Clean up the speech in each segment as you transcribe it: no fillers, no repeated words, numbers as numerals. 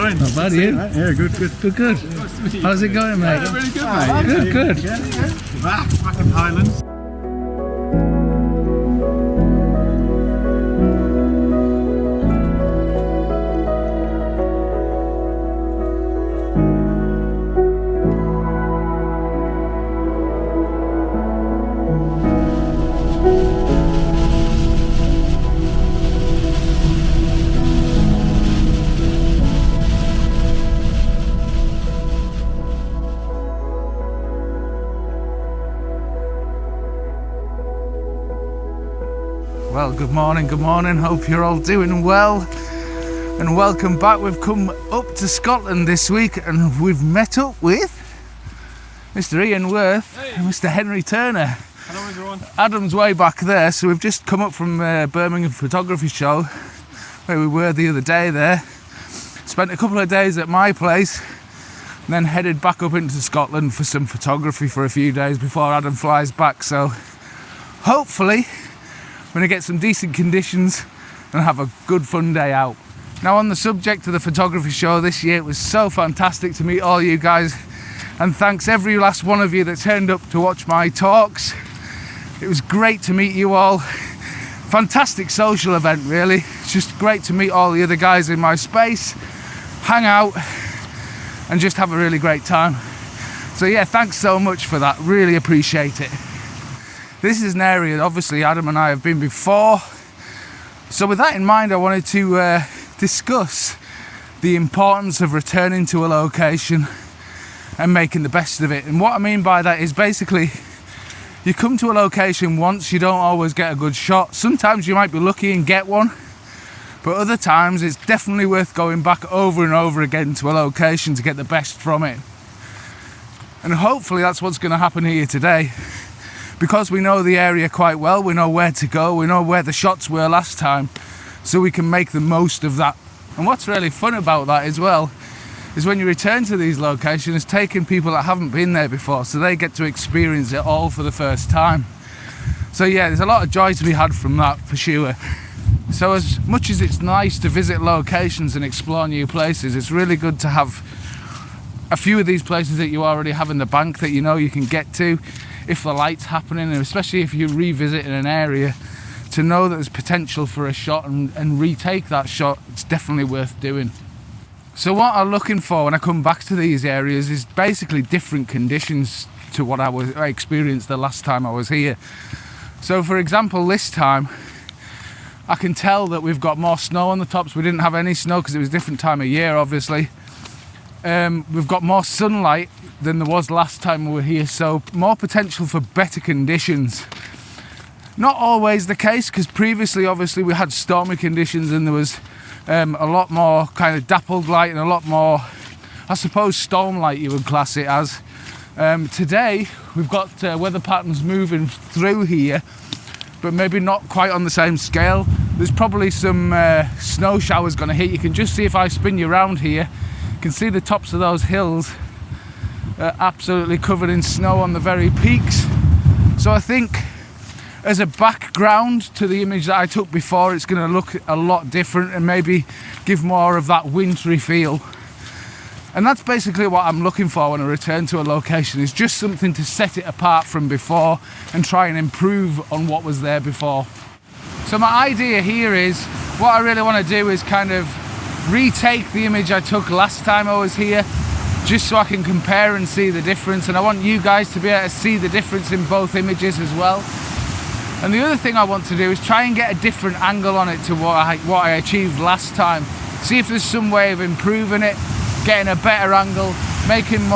Not bad, you? Yeah, good. Good. How's it going, mate? Yeah, really good, mate. Good. Yeah. Back in Highlands. Well, good morning. Hope you're all doing well. And welcome back. We've come up to Scotland this week and we've met up with Mr. Ian Worth and Mr. Henry Turner. Hello, everyone. Adam's way back there, so we've just come up from Birmingham photography show where we were the other day there. Spent a couple of days at my place and then headed back up into Scotland for some photography for a few days before Adam flies back. So hopefully we're going to get some decent conditions and have a good fun day out. Now, on the subject of the photography show this year, it was so fantastic to meet all you guys, and thanks every last one of you that turned up to watch my talks. It was great to meet you all. Fantastic social event, really. It's just great to meet all the other guys in my space, hang out and just have a really great time. So yeah, thanks so much for that, really appreciate it. This is an area obviously Adam and I have been before, so with that in mind I wanted to discuss the importance of returning to a location and making the best of it. And what I mean by that is basically you come to a location once, you don't always get a good shot. Sometimes you might be lucky and get one, but other times it's definitely worth going back over and over again to a location to get the best from it. And hopefully that's what's going to happen here today. Because we know the area quite well, we know where to go, we know where the shots were last time, so we can make the most of that. And what's really fun about that as well is when you return to these locations, taking people that haven't been there before, so they get to experience it all for the first time. So yeah, there's a lot of joy to be had from that for sure. So as much as it's nice to visit locations and explore new places, it's really good to have a few of these places that you already have in the bank that you know you can get to if the light's happening, and especially if you revisit in an area, to know that there's potential for a shot and retake that shot. It's definitely worth doing. So what I'm looking for when I come back to these areas is basically different conditions to what I experienced the last time I was here. So for example, this time I can tell that we've got more snow on the tops. We didn't have any snow because it was a different time of year, obviously. We've got more sunlight than there was last time we were here, so more potential for better conditions. Not always the case, because previously obviously we had stormy conditions and there was a lot more kind of dappled light and a lot more, I suppose, storm light you would class it as. Today we've got weather patterns moving through here, but maybe not quite on the same scale. There's probably some snow showers going to hit. You can just see if I spin you around here, you can see the tops of those hills absolutely covered in snow on the very peaks. So I think as a background to the image that I took before, it's going to look a lot different and maybe give more of that wintry feel. And that's basically what I'm looking for when I return to a location, is just something to set it apart from before and try and improve on what was there before. So my idea here is, what I really want to do is kind of retake the image I took last time I was here, just so I can compare and see the difference, and I want you guys to be able to see the difference in both images as well. And the other thing I want to do is try and get a different angle on it to what I achieved last time. See if there's some way of improving it, getting a better angle, making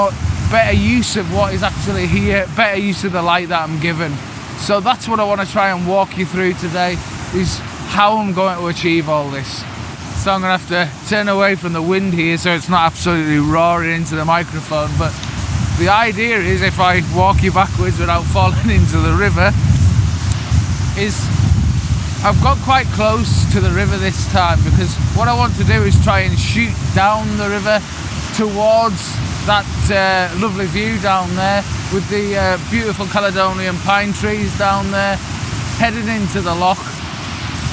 better use of what is actually here, better use of the light that I'm given. So that's what I want to try and walk you through today, is how I'm going to achieve all this. So I'm going to have to turn away from the wind here so it's not absolutely roaring into the microphone, but the idea is, if I walk you backwards without falling into the river, is I've got quite close to the river this time because what I want to do is try and shoot down the river towards that lovely view down there with the beautiful Caledonian pine trees down there, heading into the loch.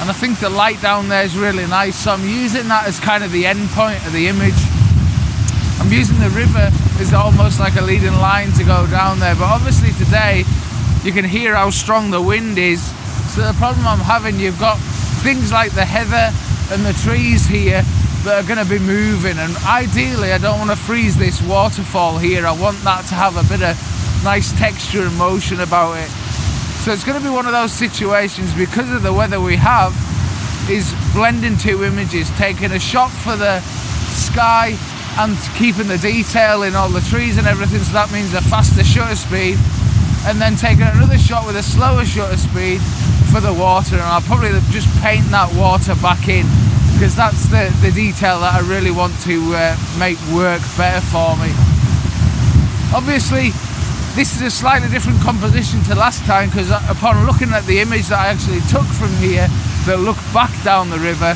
And I think the light down there is really nice, so I'm using that as kind of the end point of the image. I'm using the river as almost like a leading line to go down there, but obviously today you can hear how strong the wind is. So the problem I'm having, you've got things like the heather and the trees here that are going to be moving, and ideally I don't want to freeze this waterfall here. I want that to have a bit of nice texture and motion about it. So it's going to be one of those situations, because of the weather we have, is blending two images, taking a shot for the sky and keeping the detail in all the trees and everything, so that means a faster shutter speed, and then taking another shot with a slower shutter speed for the water, and I'll probably just paint that water back in, because that's the detail that I really want to make work better for me. Obviously this is a slightly different composition to last time, because upon looking at the image that I actually took from here that looked back down the river,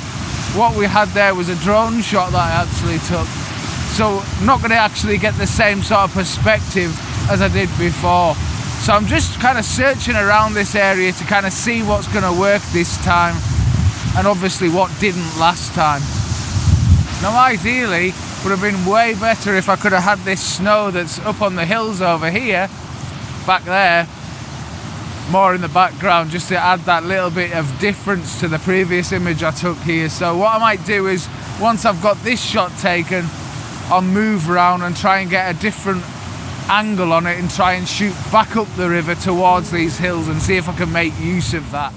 what we had there was a drone shot that I actually took. So I'm not going to actually get the same sort of perspective as I did before. So I'm just kind of searching around this area to kind of see what's going to work this time, and obviously what didn't last time. Now ideally, would have been way better if I could have had this snow that's up on the hills over here, back there, more in the background, just to add that little bit of difference to the previous image I took here. So what I might do is, once I've got this shot taken, I'll move around and try and get a different angle on it and try and shoot back up the river towards these hills and see if I can make use of that.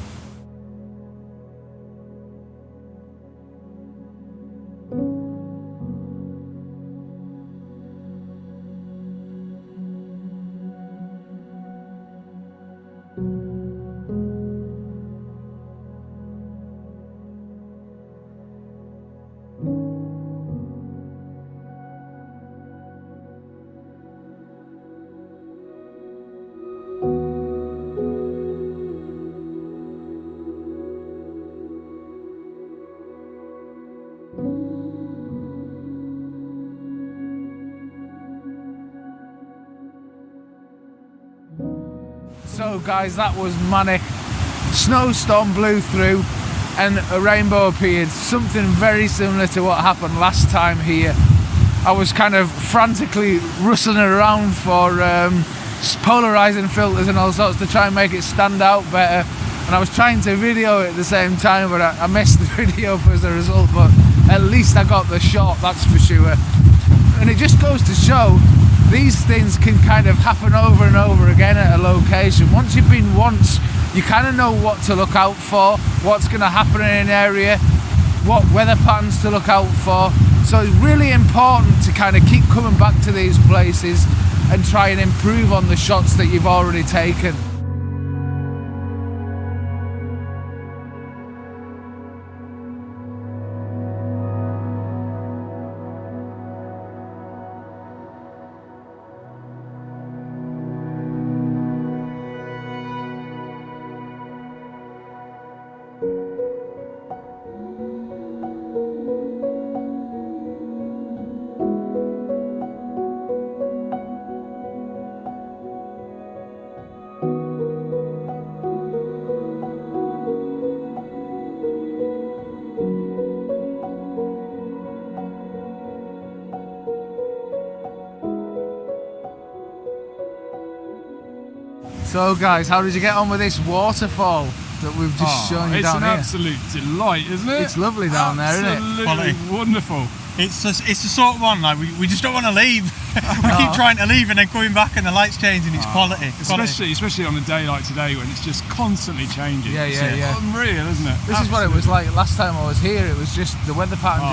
So guys, that was manic. Snowstorm blew through and a rainbow appeared, something very similar to what happened last time here. I was kind of frantically rustling around for polarizing filters and all sorts to try and make it stand out better, and I was trying to video it at the same time, but I messed the video up as a result, but at least I got the shot, that's for sure. And it just goes to show these things can kind of happen over and over again at a location. Once you've been once, you kind of know what to look out for, what's going to happen in an area, what weather patterns to look out for. So it's really important to kind of keep coming back to these places and try and improve on the shots that you've already taken. So guys, how did you get on with this waterfall that we've just shown you down here? It's an absolute delight, isn't it? It's lovely down there, isn't it? Absolutely wonderful. It's the sort of one, like, we just don't want to leave. We keep trying to leave and then coming back and the light's changing. It's quality. Especially on a day like today when it's just constantly changing. Yeah. It's unreal, isn't it? This is what it was like last time I was here. It was just the weather pattern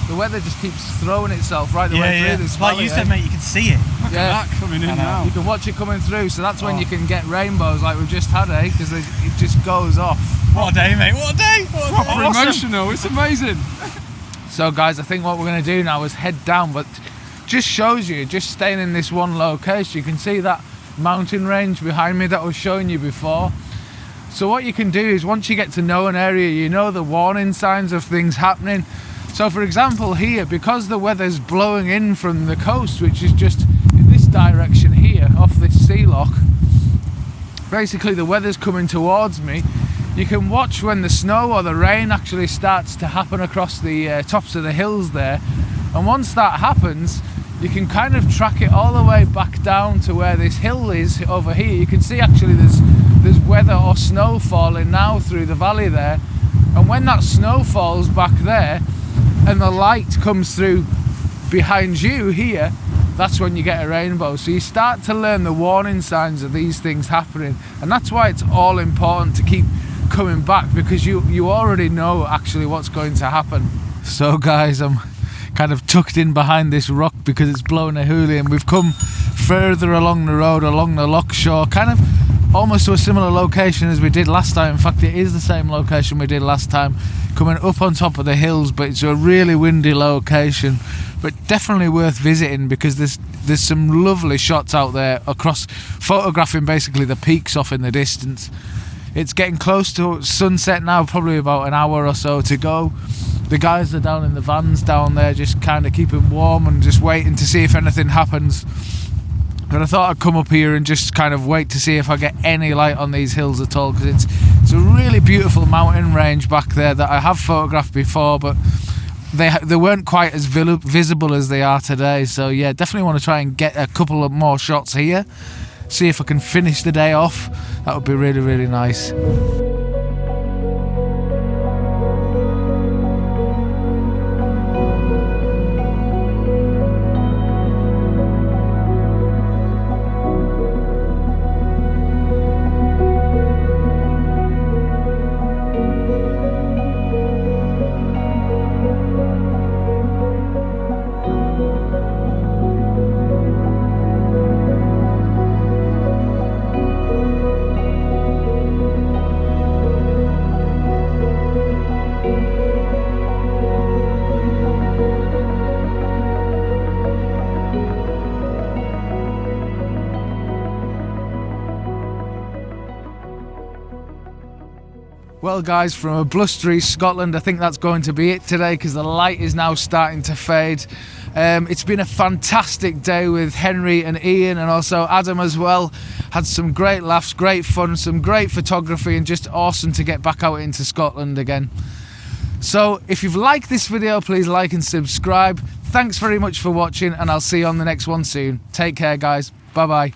the weather just keeps throwing itself right the way through this valley. Like you said, mate, you can see it. Look at that coming in now. You can watch it coming through, so that's when you can get rainbows like we've just had, because it just goes off. What a day, mate, what a day! Proper emotional, it's amazing. So guys, I think what we're going to do now is head down, but just shows you, just staying in this one location, you can see that mountain range behind me that I was showing you before. So what you can do is, once you get to know an area, you know the warning signs of things happening. So for example here, because the weather's blowing in from the coast, which is just in this direction here, off this sea lock, basically the weather's coming towards me. You can watch when the snow or the rain actually starts to happen across the tops of the hills there. And once that happens, you can kind of track it all the way back down to where this hill is over here. You can see actually there's weather or snow falling now through the valley there. And when that snow falls back there and the light comes through behind you here, that's when you get a rainbow. So you start to learn the warning signs of these things happening. And that's why it's all important to keep coming back, because you already know actually what's going to happen. So guys, I'm kind of tucked in behind this rock because it's blowing a hoolie, and we've come further along the road, along the loch shore, kind of almost to a similar location as we did last time. In fact, it is the same location we did last time, coming up on top of the hills, but it's a really windy location, but definitely worth visiting because there's some lovely shots out there across, photographing basically the peaks off in the distance. It's getting close to sunset now, probably about an hour or so to go. The guys are down in the vans down there, just kind of keeping warm and just waiting to see if anything happens. But I thought I'd come up here and just kind of wait to see if I get any light on these hills at all, because it's a really beautiful mountain range back there that I have photographed before, but they weren't quite as visible as they are today. So yeah, definitely want to try and get a couple of more shots here, see if I can finish the day off. That would be really, really nice. Well guys, from a blustery Scotland, I think that's going to be it today because the light is now starting to fade. It's been a fantastic day with Henry and Ian, and also Adam as well. Had some great laughs, great fun, some great photography, and just awesome to get back out into Scotland again. So if you've liked this video, please like and subscribe. Thanks very much for watching, and I'll see you on the next one soon. Take care guys, bye bye.